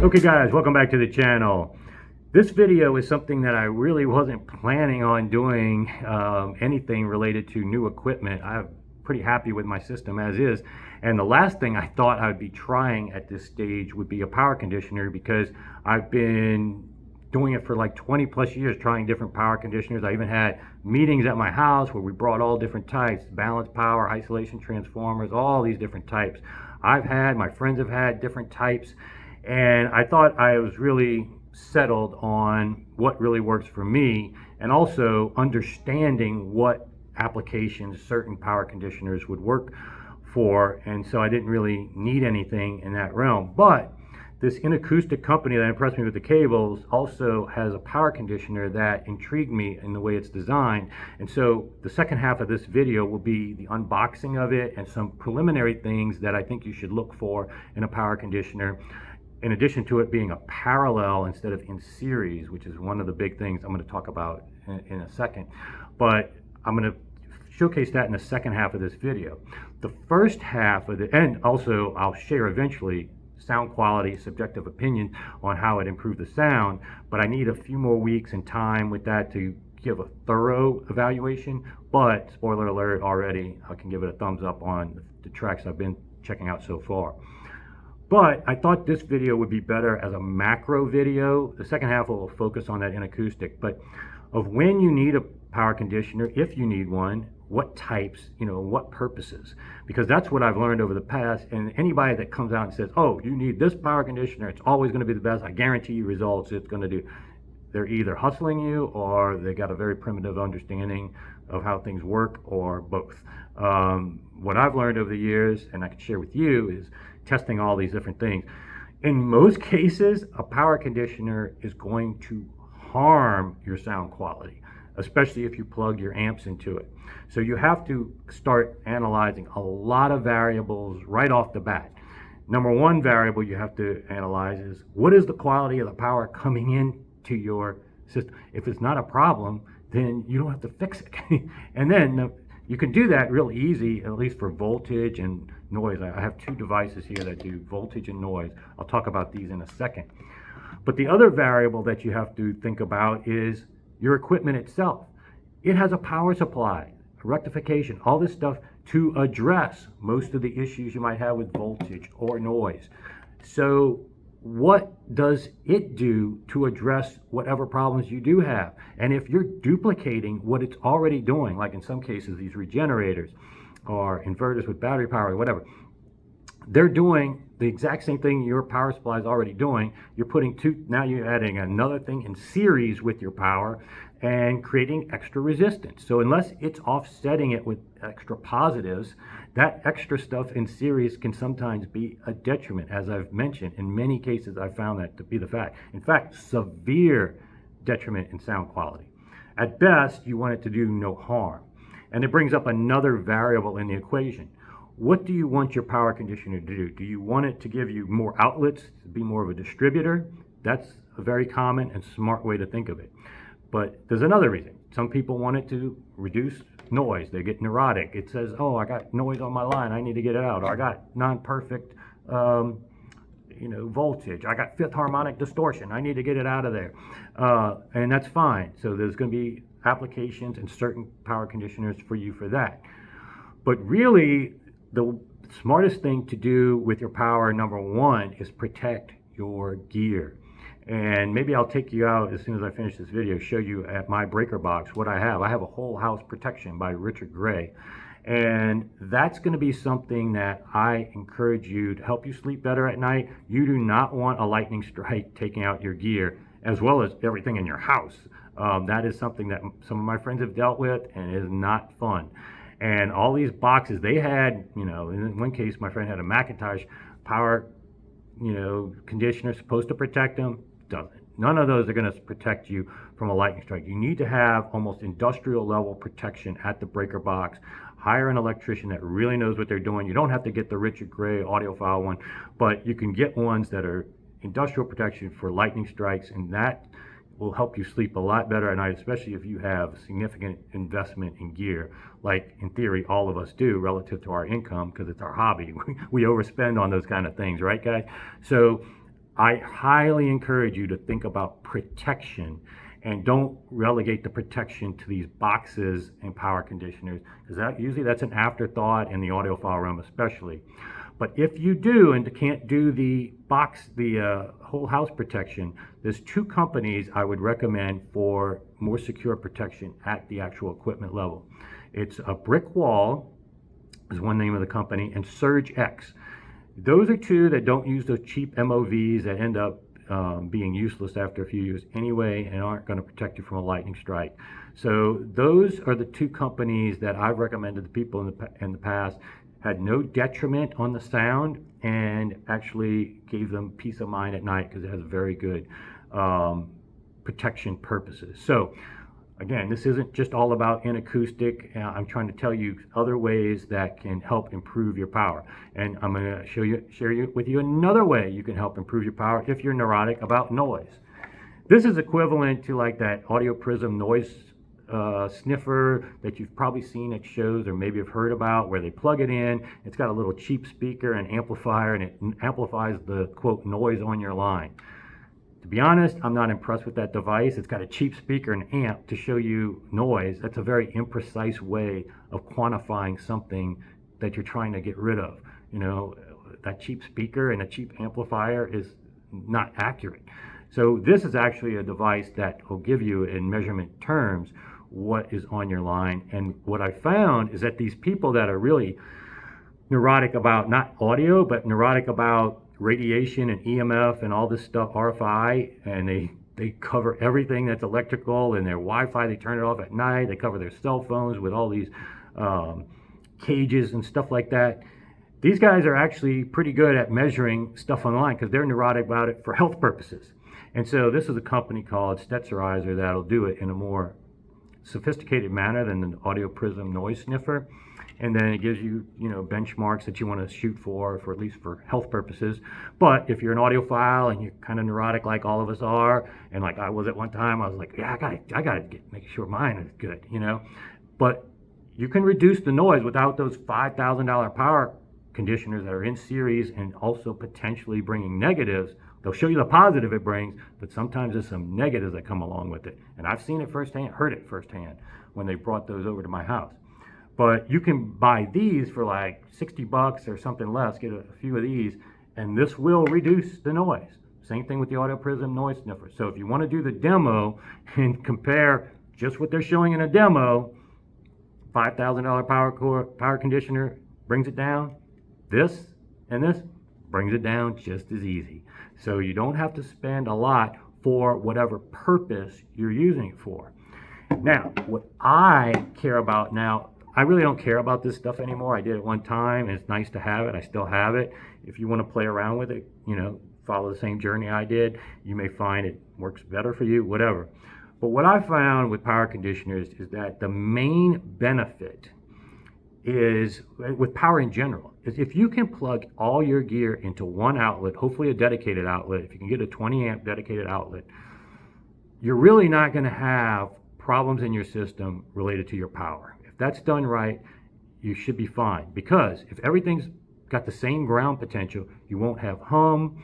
Okay guys, welcome back to the channel. This video is something that I really wasn't planning on doing anything related to new equipment. I'm pretty happy with my system as is. And the last thing I thought I'd be trying at this stage would be a power conditioner, because I've been doing it for like 20 plus years, trying different power conditioners. I even had meetings at my house where we brought all different types, balanced power, isolation transformers, all these different types. My friends have had different types. And I thought I was really settled on what really works for me, and also understanding what applications certain power conditioners would work for. And so I didn't really need anything in that realm. But this Inakustik company that impressed me with the cables also has a power conditioner that intrigued me in the way it's designed. And so the second half of this video will be the unboxing of it and some preliminary things that I think you should look for in a power conditioner, in addition to it being a parallel instead of in series, which is one of the big things I'm going to talk about in a second. But I'm going to showcase that in the second half of this video. The first half of the, and also I'll share eventually sound quality, subjective opinion on how it improved the sound, but I need a few more weeks and time with that to give a thorough evaluation. But spoiler alert already, I can give it a thumbs up on the tracks I've been checking out so far. But I thought this video would be better as a macro video. The second half will focus on that Inakustik, but of when you need a power conditioner, if you need one, what types, what purposes, because that's what I've learned over the past. And anybody that comes out and says, oh, you need this power conditioner, it's always going to be the best, I guarantee you results it's going to do, they're either hustling you or they got a very primitive understanding of how things work, or both. What I've learned over the years, and I can share with you, is testing all these different things. In most cases, a power conditioner is going to harm your sound quality, especially if you plug your amps into it. So you have to start analyzing a lot of variables right off the bat. Number one variable you have to analyze is, what is the quality of the power coming into your system? If it's not a problem, then you don't have to fix it. And then you can do that real easy, at least for voltage and noise. I have two devices here that do voltage and noise. I'll talk about these in a second. But the other variable that you have to think about is your equipment itself. It has a power supply, a rectification, all this stuff to address most of the issues you might have with voltage or noise. So what does it do to address whatever problems you do have? And if you're duplicating what it's already doing, like in some cases these regenerators or inverters with battery power or whatever, they're doing the exact same thing your power supply is already doing. You're putting now you're adding another thing in series with your power and creating extra resistance. So unless it's offsetting it with extra positives, that extra stuff in series can sometimes be a detriment. As I've mentioned, in many cases I've found that to be the fact. In fact, severe detriment in sound quality. At best, you want it to do no harm. And it brings up another variable in the equation. What do you want your power conditioner to do? Do you want it to give you more outlets, to be more of a distributor? That's a very common and smart way to think of it. But there's another reason. Some people want it to reduce noise. They get neurotic. It says, oh, I got noise on my line, I need to get it out. Or I got non-perfect voltage. I got fifth harmonic distortion, I need to get it out of there. And that's fine. So there's going to be applications and certain power conditioners for you for that. But really, the smartest thing to do with your power, number one, is protect your gear. And maybe I'll take you out as soon as I finish this video, show you at my breaker box what I have. I have a whole house protection by Richard Gray. And that's going to be something that I encourage you to help you sleep better at night. You do not want a lightning strike taking out your gear, as well as everything in your house. That is something that some of my friends have dealt with, and it is not fun. And all these boxes they had, in one case, my friend had a Macintosh power, conditioner supposed to protect them. Doesn't. None of those are going to protect you from a lightning strike. You need to have almost industrial level protection at the breaker box. Hire an electrician that really knows what they're doing. You don't have to get the Richard Gray Audiophile one, but you can get ones that are industrial protection for lightning strikes, and that will help you sleep a lot better at night, especially if you have significant investment in gear, like in theory all of us do relative to our income, because it's our hobby. We overspend on those kind of things, right guys? So I highly encourage you to think about protection, and don't relegate the protection to these boxes and power conditioners, because that's an afterthought in the audiophile realm especially. But if you do and can't do the whole house protection, there's two companies I would recommend for more secure protection at the actual equipment level. It's a Brickwall is one name of the company, and SurgeEx. Those are two that don't use those cheap MOVs that end up being useless after a few years anyway, and aren't going to protect you from a lightning strike. So those are the two companies that I've recommended to people in the past. Had no detriment on the sound, and actually gave them peace of mind at night because it has very good protection purposes. So again, this isn't just all about Inakustik. I'm trying to tell you other ways that can help improve your power. And I'm going to share with you another way you can help improve your power if you're neurotic about noise. This is equivalent to like that Audio Prism noise sniffer that you've probably seen at shows or maybe have heard about, where they plug it in. It's got a little cheap speaker and amplifier, and it amplifies the quote noise on your line. To be honest, I'm not impressed with that device. It's got a cheap speaker and amp to show you noise. That's a very imprecise way of quantifying something that you're trying to get rid of. You know, that cheap speaker and a cheap amplifier is not accurate. So this is actually a device that will give you in measurement terms what is on your line. And what I found is that these people that are really neurotic about not audio, but neurotic about radiation and EMF and all this stuff, RFI, and they cover everything that's electrical, and their Wi-Fi, they turn it off at night, they cover their cell phones with all these cages and stuff like that. These guys are actually pretty good at measuring stuff online because they're neurotic about it for health purposes. And so this is a company called Stetzerizer that'll do it in a more sophisticated manner than the Audio Prism noise sniffer. And then it gives you, benchmarks that you want to shoot for at least for health purposes. But if you're an audiophile and you're kind of neurotic like all of us are, and like I was at one time, I was like, yeah, I gotta make sure mine is good, But you can reduce the noise without those $5,000 power conditioners that are in series, and also potentially bringing negatives. They'll show you the positive it brings, but sometimes there's some negatives that come along with it. And I've seen it firsthand, heard it firsthand when they brought those over to my house. But you can buy these for like $60 or something less, get a few of these, and this will reduce the noise. Same thing with the Audio Prism noise sniffer. So if you want to do the demo and compare just what they're showing in a demo, $5,000 power conditioner brings it down. This and this brings it down just as easy. So you don't have to spend a lot for whatever purpose you're using it for. Now, what I care about now, I really don't care about this stuff anymore. I did it one time, and it's nice to have it. I still have it. If you want to play around with it, follow the same journey I did, you may find it works better for you, whatever. But what I found with power conditioners is that the main benefit is, with power in general, is if you can plug all your gear into one outlet, hopefully a dedicated outlet. If you can get a 20 amp dedicated outlet, you're really not going to have problems in your system related to your power. If that's done right, you should be fine, because if everything's got the same ground potential, you won't have hum,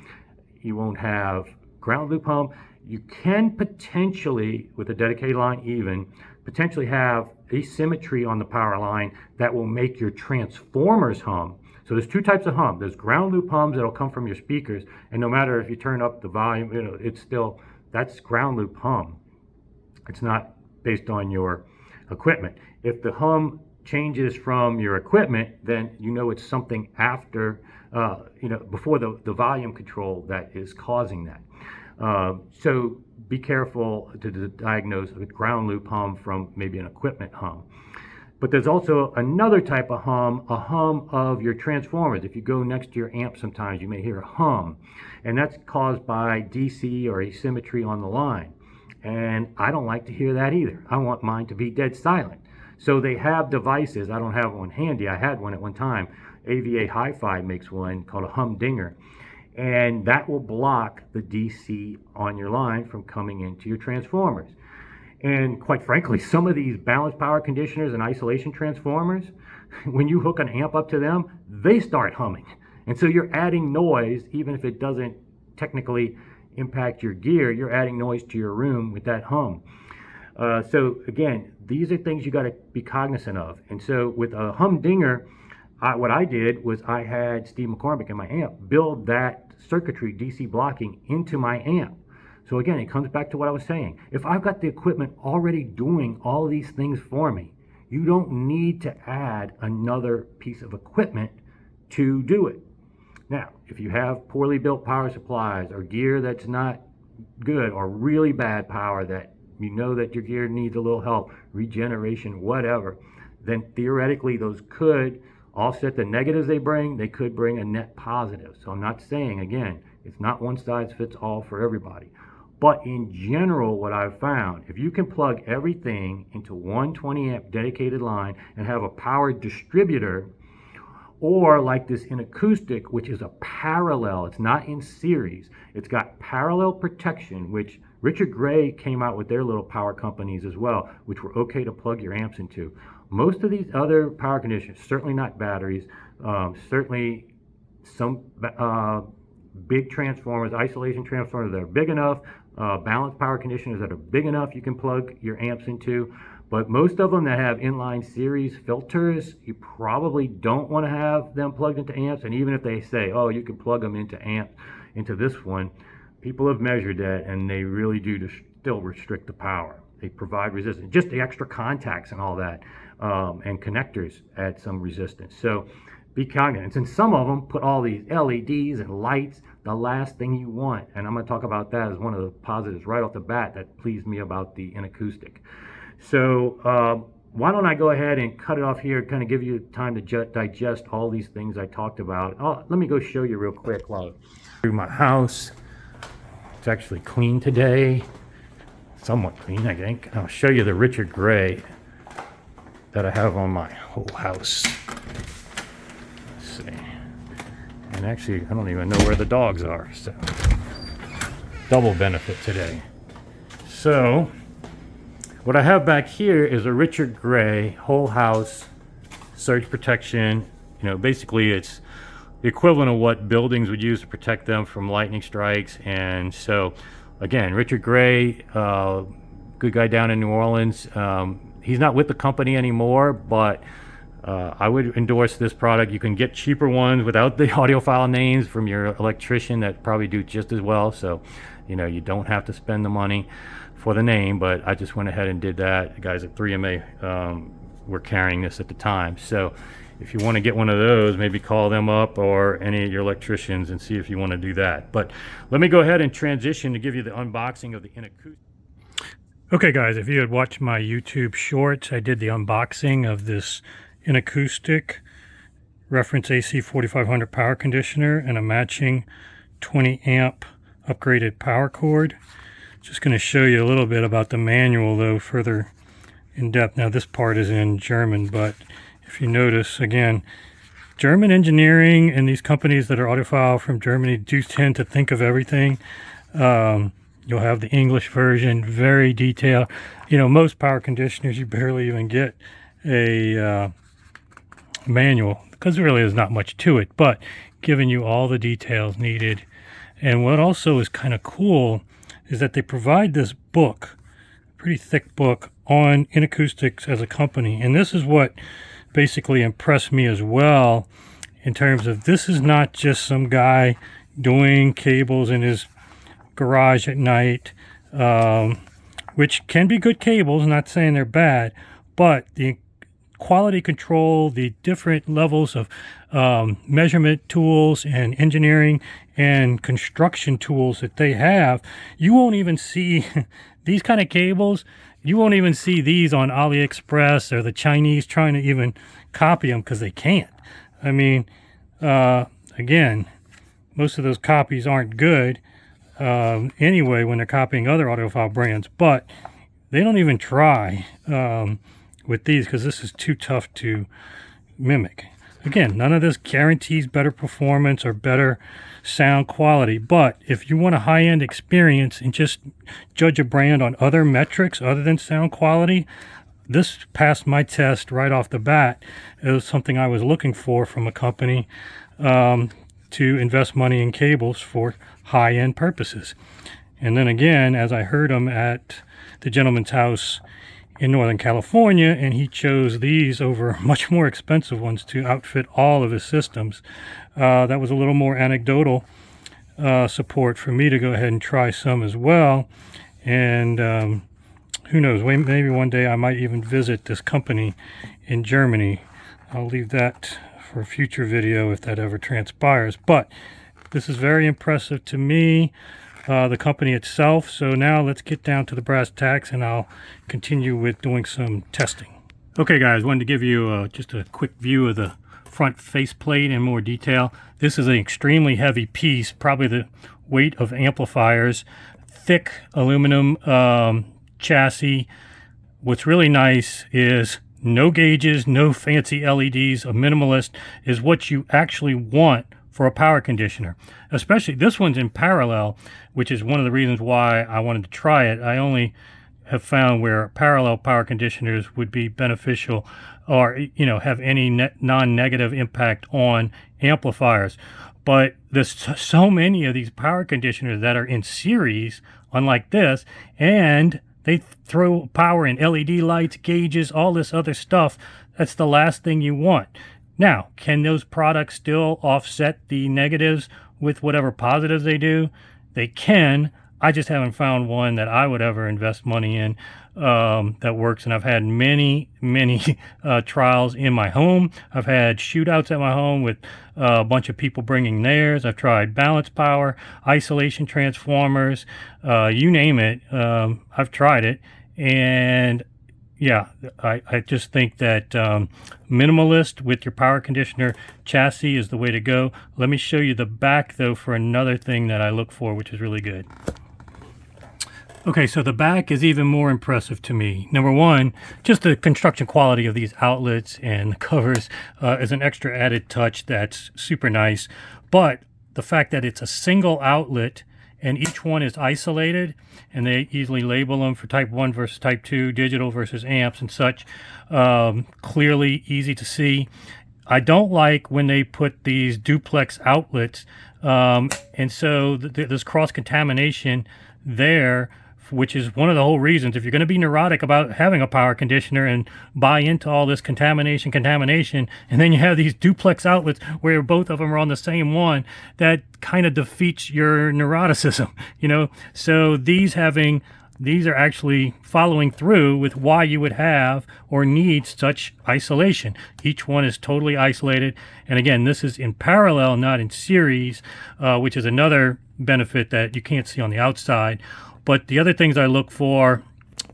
you won't have ground loop hum. You can potentially, with a dedicated line potentially have asymmetry on the power line that will make your transformers hum. So there's two types of hum. There's ground loop hums that'll come from your speakers, and no matter if you turn up the volume, it's still, that's ground loop hum. It's not based on your equipment. If the hum changes from your equipment, then it's something after, before the volume control that is causing that. So be careful to diagnose a ground loop hum from maybe an equipment hum. But there's also another type of hum, a hum of your transformers. If you go next to your amp sometimes, you may hear a hum, and that's caused by DC or asymmetry on the line. And I don't like to hear that either. I want mine to be dead silent. So they have devices. I don't have one handy. I had one at one time. AVA Hi-Fi makes one called a Humdinger. And that will block the DC on your line from coming into your transformers. And quite frankly, some of these balanced power conditioners and isolation transformers, when you hook an amp up to them, they start humming. And so you're adding noise, even if it doesn't technically impact your gear, you're adding noise to your room with that hum. So again, these are things you got to be cognizant of. And so with a Humdinger, what I did was I had Steve McCormick in my amp build that circuitry DC blocking into my amp. So again, it comes back to what I was saying. If I've got the equipment already doing all these things for me, you don't need to add another piece of equipment to do it. Now, if you have poorly built power supplies or gear that's not good or really bad power that you know that your gear needs a little help, regeneration, whatever, then theoretically those could offset the negatives they bring. They could bring a net positive. So I'm not saying, again, it's not one size fits all for everybody. But in general, what I've found, if you can plug everything into one 20 amp dedicated line and have a power distributor, or like this Inakustik, which is a parallel, it's not in series, it's got parallel protection, which Richard Gray came out with their little power companies as well, which were okay to plug your amps into. Most of these other power conditioners, certainly not batteries, certainly some big transformers, isolation transformers that are big enough, balanced power conditioners that are big enough you can plug your amps into. But most of them that have inline series filters, you probably don't want to have them plugged into amps. And even if they say, oh, you can plug them into amps, into this one, people have measured that and they really do still restrict the power. They provide resistance, just the extra contacts and all that, and connectors add some resistance. So be cognizant. And some of them put all these LEDs and lights, the last thing you want. And I'm going to talk about that as one of the positives right off the bat that pleased me about the Inakustik. So why don't I go ahead and cut it off here, kind of give you time to digest all these things I talked about. Let me go show you real quick while through my house. It's actually clean today, somewhat clean, I think. I'll show you the Richard Gray that I have on my whole house. Let's see. And actually, I don't even know where the dogs are, so double benefit today. So what I have back here is a Richard Gray whole house surge protection. You know, basically it's the equivalent of what buildings would use to protect them from lightning strikes. And so again, Richard Gray, good guy down in New Orleans. He's not with the company anymore, but I would endorse this product. You can get cheaper ones without the Audiophile names from your electrician that probably do just as well. So, you know, you don't have to spend the money for the name, but I just went ahead and did that. The guys at 3MA were carrying this at the time. So if you want to get one of those, maybe call them up or any of your electricians and see if you want to do that. But let me go ahead and transition to give you the unboxing of the Inakustik. Okay guys, if you had watched my YouTube shorts, I did the unboxing of this Inakustik reference AC 4500 power conditioner and a matching 20 amp upgraded power cord. Just going to show you a little bit about the manual though, further in depth. Now this part is in German, but if you notice, again, German engineering and these companies that are audiophile from Germany do tend to think of everything. You'll have the English version, very detailed. You know, most power conditioners, you barely even get a manual because there really is not much to it, but giving you all the details needed. And what also is kind of cool is that they provide this book, pretty thick book, on Inakustiks as a company. And this is what basically impressed me as well, in terms of this is not just some guy doing cables in his garage at night, which can be good cables, not saying they're bad, but the quality control, the different levels of measurement tools and engineering and construction tools that they have, you won't even see these kind of cables. You won't even see these on AliExpress or the Chinese trying to even copy them because they can't. I mean, again, most of those copies aren't good anyway when they're copying other audiophile brands, but they don't even try with these because this is too tough to mimic. Again, none of this guarantees better performance or better sound quality, but if you want a high-end experience and just judge a brand on other metrics other than sound quality, this passed my test right off the bat. It was something I was looking for from a company to invest money in cables for high-end purposes. And then again, as I heard him at the gentleman's house in Northern California, and he chose these over much more expensive ones to outfit all of his systems, that was a little more anecdotal support for me to go ahead and try some as well. And who knows, maybe one day I might even visit this company in Germany. I'll leave that for a future video if that ever transpires. But this is very impressive to me, the company itself. So now let's get down to the brass tacks, and I'll continue with doing some testing. Okay guys, wanted to give you just a quick view of the front faceplate in more detail. This is an extremely heavy piece, probably the weight of amplifiers, thick aluminum chassis. What's really nice is no gauges, no fancy LEDs. A minimalist is what you actually want for a power conditioner. Especially this one's in parallel, which is one of the reasons why I wanted to try it. I only have found where parallel power conditioners would be beneficial, or have any non-negative impact on amplifiers. But there's so many of these power conditioners that are in series, unlike this, and they throw power in LED lights, gauges, all this other stuff. That's the last thing you want. Now, can those products still offset the negatives with whatever positives they do? They can. I just haven't found one that I would ever invest money in that works. And I've had many trials in my home. I've had shootouts at my home with a bunch of people bringing theirs. I've tried balance power, isolation transformers, you name it. I've tried it. And yeah, I just think that minimalist with your power conditioner chassis is the way to go. Let me show you the back though for another thing that I look for, which is really good. Okay, so the back is even more impressive to me. Number one, just the construction quality of these outlets and the covers is an extra added touch that's super nice. But the fact that it's a single outlet and each one is isolated, and they easily label them for type 1 versus type 2, digital versus amps and such, clearly easy to see. I don't like when they put these duplex outlets, and so there's cross-contamination there, which is one of the whole reasons. If you're going to be neurotic about having a power conditioner and buy into all this contamination, and then you have these duplex outlets where both of them are on the same one, that kind of defeats your neuroticism, So these are actually following through with why you would have or need such isolation. Each one is totally isolated. And again, this is in parallel, not in series, which is another benefit that you can't see on the outside. But the other things I look for,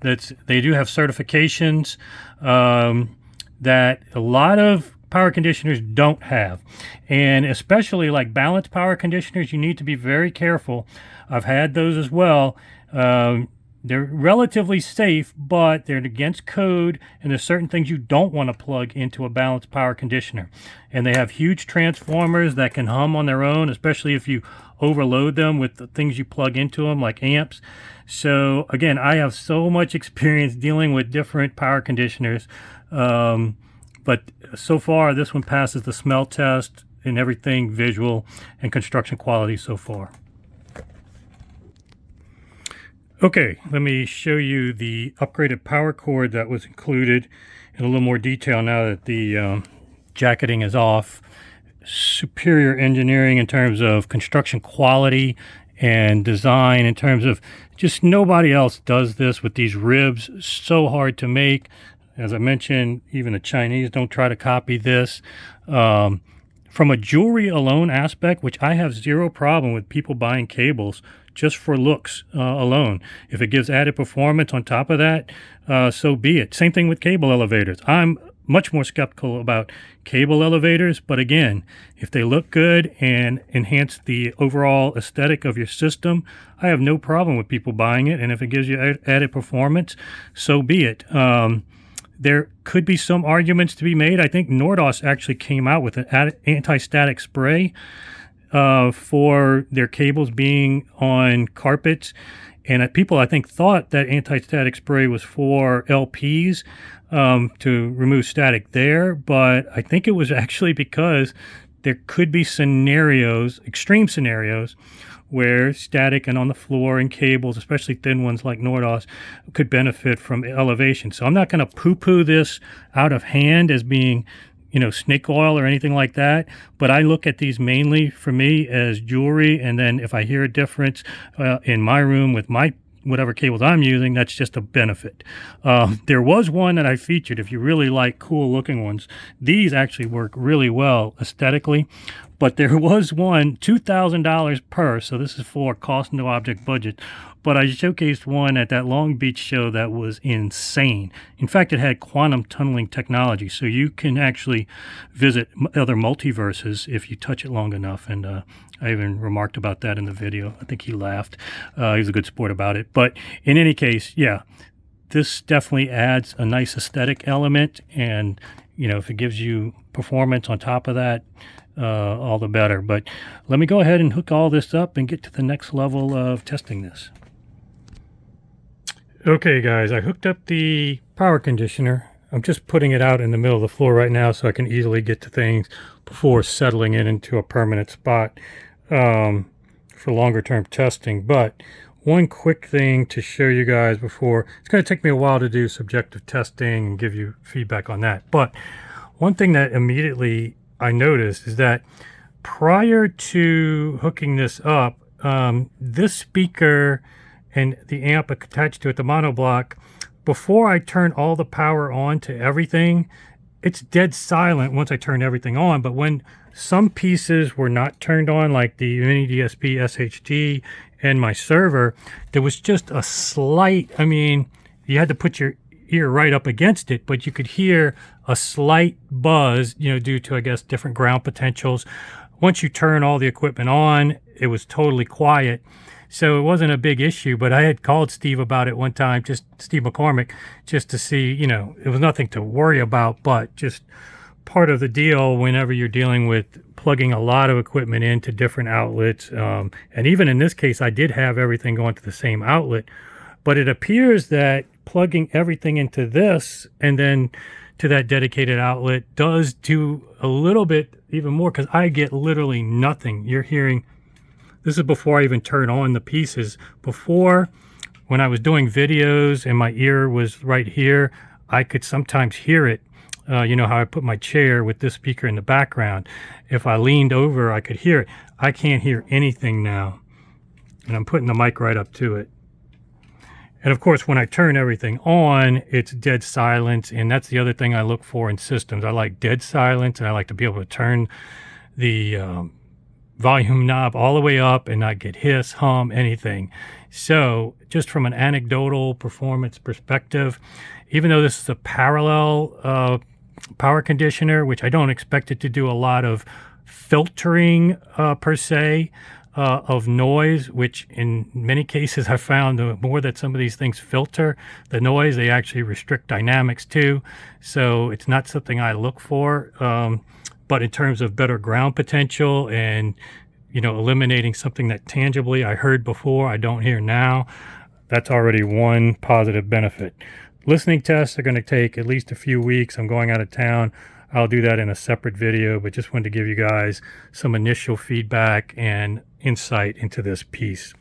they do have certifications that a lot of power conditioners don't have. And especially like balanced power conditioners, you need to be very careful. I've had those as well. They're relatively safe, but they're against code, and there's certain things you don't want to plug into a balanced power conditioner. And they have huge transformers that can hum on their own, especially if you overload them with the things you plug into them, like amps. So again, I have so much experience dealing with different power conditioners, but so far this one passes the smell test and everything, visual and construction quality so far. Okay, let me show you the upgraded power cord that was included in a little more detail now that the jacketing is off. Superior engineering in terms of construction quality and design, in terms of just nobody else does this with these ribs. So hard to make. As I mentioned, even the Chinese don't try to copy this. From a jewelry alone aspect, which I have zero problem with people buying cables just for looks alone. If it gives added performance on top of that, so be it. Same thing with cable elevators. I'm much more skeptical about cable elevators, but again, if they look good and enhance the overall aesthetic of your system, I have no problem with people buying it. And if it gives you added performance, so be it. There could be some arguments to be made. I think Nordos actually came out with an anti-static spray for their cables being on carpets. And people, I think, thought that anti-static spray was for LPs to remove static there. But I think it was actually because there could be scenarios, extreme scenarios, where static and on the floor and cables, especially thin ones like Nordos, could benefit from elevation. So I'm not going to poo-poo this out of hand as being, you know, snake oil or anything like that, but I look at these mainly for me as jewelry. And then if I hear a difference in my room with my whatever cables I'm using, that's just a benefit. There was one that I featured. If you really like cool looking ones, these actually work really well aesthetically, but there was one $2,000 per, so this is for cost no object budget, but I showcased one at that Long Beach show that was insane. In fact, it had quantum tunneling technology, so you can actually visit other multiverses if you touch it long enough. And I even remarked about that in the video. I think he laughed. He was a good sport about it. But in any case, yeah, this definitely adds a nice aesthetic element. And, you know, if it gives you performance on top of that, all the better. But let me go ahead and hook all this up and get to the next level of testing this. Okay, guys, I hooked up the power conditioner. I'm just putting it out in the middle of the floor right now so I can easily get to things before settling it into a permanent spot for longer term testing. But one quick thing to show you guys before, it's going to take me a while to do subjective testing and give you feedback on that. But one thing that immediately I noticed is that prior to hooking this up, this speaker and the amp attached to it, the monoblock, before I turn all the power on to everything, it's dead silent once I turn everything on. But when some pieces were not turned on, like the mini DSP SHD and my server, there was just a slight, I mean, you had to put your ear right up against it, but you could hear a slight buzz, you know, due to, I guess, different ground potentials. Once you turn all the equipment on, it was totally quiet. So it wasn't a big issue, but I had called Steve about it one time, just Steve McCormick, just to see, you know, it was nothing to worry about, but just part of the deal whenever you're dealing with plugging a lot of equipment into different outlets. And even in this case, I did have everything going to the same outlet, but it appears that plugging everything into this and then to that dedicated outlet does do a little bit even more, because I get literally nothing. You're hearing, this is before I even turn on the pieces. Before, when I was doing videos and my ear was right here, I could sometimes hear it. You know how I put my chair with this speaker in the background. If I leaned over, I could hear it. I can't hear anything now. And I'm putting the mic right up to it. And of course, when I turn everything on, it's dead silence. And that's the other thing I look for in systems. I like dead silence, and I like to be able to turn the volume knob all the way up and not get hiss, hum, anything. So just from an anecdotal performance perspective, even though this is a parallel power conditioner, which I don't expect it to do a lot of filtering per se of noise, which in many cases I found the more that some of these things filter the noise, they actually restrict dynamics too. So it's not something I look for. But in terms of better ground potential and, you know, eliminating something that tangibly I heard before, I don't hear now, that's already one positive benefit. Listening tests are going to take at least a few weeks. I'm going out of town. I'll do that in a separate video, but just wanted to give you guys some initial feedback and insight into this piece.